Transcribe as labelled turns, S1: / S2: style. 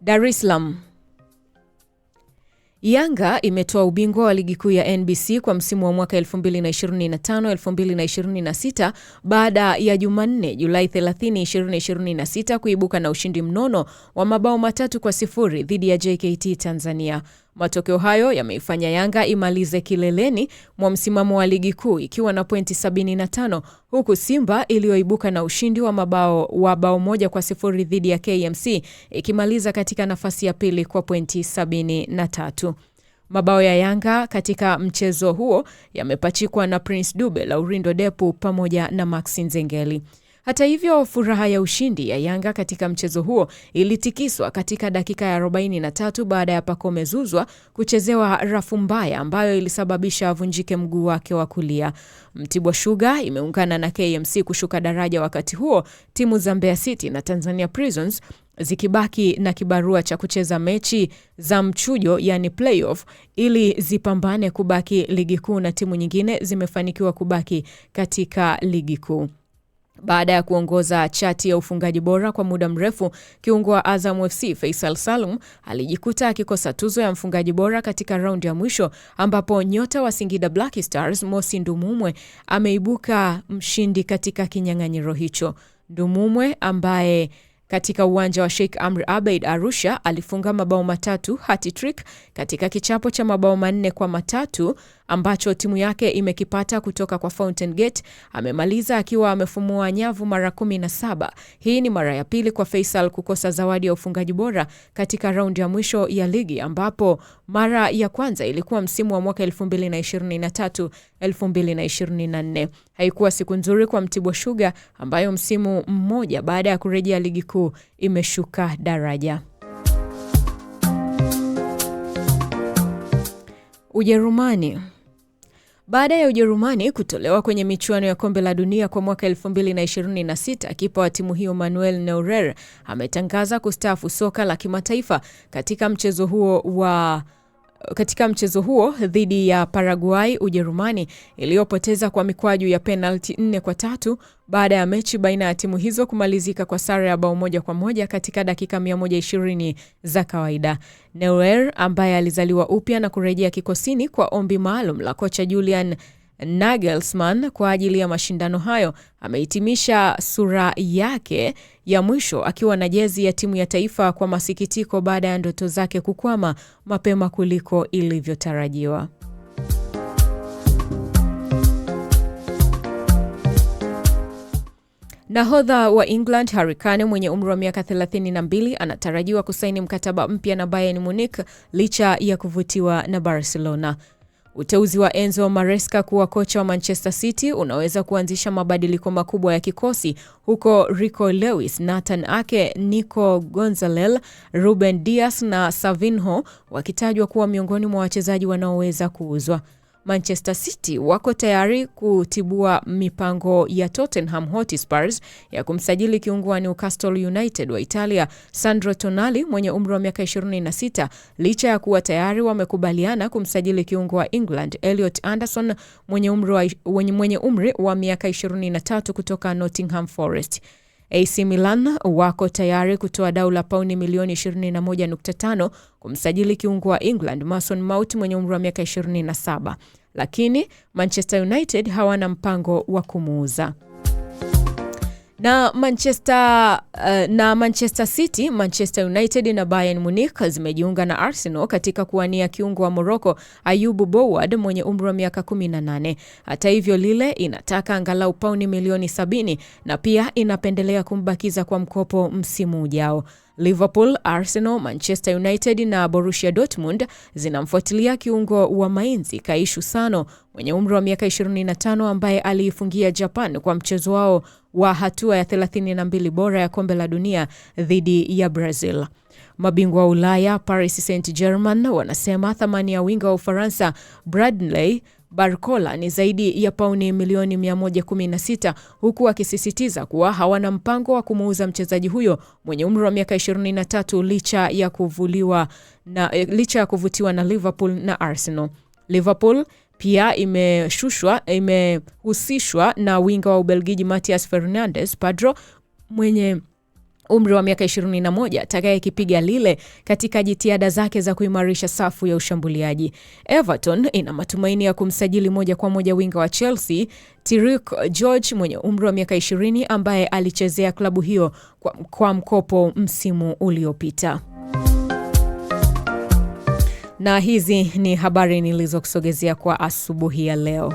S1: Dar es Salaam. Yanga imetoa ubingwa wa ligi kuu ya NBC kwa msimu wa mwaka 2025-2026 baada ya Jumanne Julai 30, 2026 kuibuka na ushindi mnono wa mabao 3-0 dhidi ya JKT Tanzania. Matokeo hayo yameifanya Yanga imalize kileleni mwa msimamo wa ligi kuu ikiwa na pointi 75, huku Simba iliyoibuka na ushindi wa bao 1-0 dhidi ya KMC ikimaliza katika nafasi ya pili kwa pointi 73. Mabao ya Yanga katika mchezo huo yamepachikwa na Prince Dube, Laurindo Depu pamoja na Maxi Nzengeli. Hata hivyo, furaha ya ushindi ya Yanga katika mchezo huo ilitikiswa katika dakika ya 43 baada ya Pacome Zouzoua kuchezewa rafu mbaya ambayo ilisababisha avunjike mguu wake wa kulia. Mtibwa Sugar imeungana na KMC kushuka daraja, wakati huo timu za Mbeya City na Tanzania Prisons zikibaki na kibarua cha kucheza mechi za mchujo, yani playoff, ili zipambane kubaki ligi kuu, na timu nyingine zimefanikiwa kubaki katika ligi kuu. Baada ya kuongoza chati ya ufungaji bora kwa muda mrefu, kiungo wa Azam FC Faisal Salum alijikuta akikosa tuzo ya mfungaji bora katika raundi ya mwisho, ambapo nyota wa Singida Black Stars Mosi Ndumumwe ameibuka mshindi katika kinyang'anyiro hicho. Ndumumwe ambaye katika uwanja wa Sheikh Amri Abeid Arusha alifunga mabao 3 hat-trick katika kichapo cha mabao 4-3 ambacho timu yake imekipata kutoka kwa Fountain Gate. Amemaliza akiwa amefumua nyavu mara 17. Hii ni mara ya pili kwa Faisal kukosa zawadi ya ufungaji bora katika raundi ya mwisho ya ligi, ambapo mara ya kwanza ilikuwa msimu wa mwaka 2023-2024. Haikuwa siku nzuri kwa Mtibwa Sugar ambayo msimu mmoja baada ya kurejea ligi kuu imeshuka daraja. Ujerumani. Baada ya Ujerumani kutolewa kwenye michuano ya kombe la dunia kwa mwaka 2026, kipa wa timu hiyo Manuel Neuer ametangaza kustaafu soka la kimataifa katika mchezo huo dhidi ya Paraguay. Ujerumani iliyopoteza kwa mikwaju ya penalti 4-3 baada ya mechi baina ya timu hizo kumalizika kwa sare ya bao 1-1 katika dakika 120 za kawaida. Neuer ambaye alizaliwa upya na kurejea kikosini kwa ombi maalum la kocha Julian Nagelsmann kwa ajili ya mashindano hayo, amehitimisha sura yake ya mwisho akiwa na jezi ya timu ya taifa kwa masikitiko baada ya ndoto zake kukwama mapema kuliko ilivyotarajiwa. Nahodha wa England Harry Kane mwenye umri wa miaka 32 anatarajiwa kusaini mkataba mpya na Bayern Munich licha ya kuvutiwa na Barcelona. Uteuzi wa Enzo Maresca kuwa kocha wa Manchester City unaweza kuanzisha mabadiliko makubwa ya kikosi, huko Rico Lewis, Nathan Ake, Nico Gonzalez, Ruben Dias na Savinho wakitajwa kuwa miongoni mwa wachezaji wanaoweza kuuzwa. Manchester City wako tayari kutibua mipango ya Tottenham Hotspur ya kumsajili kiungo wa Newcastle United wa Italia Sandro Tonali mwenye umri wa miaka 26, licha ya kuwa tayari wamekubaliana kumsajili kiungo wa England Elliot Anderson mwenye umri wa miaka 23 kutoka Nottingham Forest. AC Milan wako tayari kutoa dau la pauni milioni 21.5 kumsajili kiungo wa England Mason Mount mwenye umri wa miaka 27, lakini Manchester United hawana mpango wa kumuuza. Na Manchester City, Manchester United na Bayern Munich zimejiunga na Arsenal katika kuwania kiungo wa Morocco Ayubu Bouad mwenye umri wa miaka 18. Hata hivyo, Lille inataka angalau pauni milioni 70 na pia inapendelea kumbakiza kwa mkopo msimu ujao. Liverpool, Arsenal, Manchester United na Borussia Dortmund zinamfuatilia kiungo wa Mainz Kaishu Sano mwenye umri wa miaka 25 ambaye aliifungia Japan kwa mchezo wao wa hatua ya 32 bora ya kombe la dunia dhidi ya Brazil. Mabingwa wa Ulaya Paris Saint-Germain wanasema thamani ya winga wa Ufaransa Bradley Barcola ni zaidi ya pauni milioni 116, huku akisisitiza kuwa hawana mpango wa kumuuza mchezaji huyo mwenye umri wa miaka 23 licha ya kuvutiwa na Liverpool na Arsenal. Liverpool pia imehusishwa na winga wa Ubelgiji Matthias Fernandes Pedro mwenye umri wa miaka 21, atakayekipiga Lille katika jitihada zake za kuimarisha safu ya ushambuliaji. Everton ina matumaini ya kumsajili moja kwa moja winga wa Chelsea Tariq George mwenye umri wa miaka 20 ambaye alichezea klabu hiyo kwa mkopo msimu uliopita. Na hizi ni habari nilizokusogezea kwa asubuhi ya leo.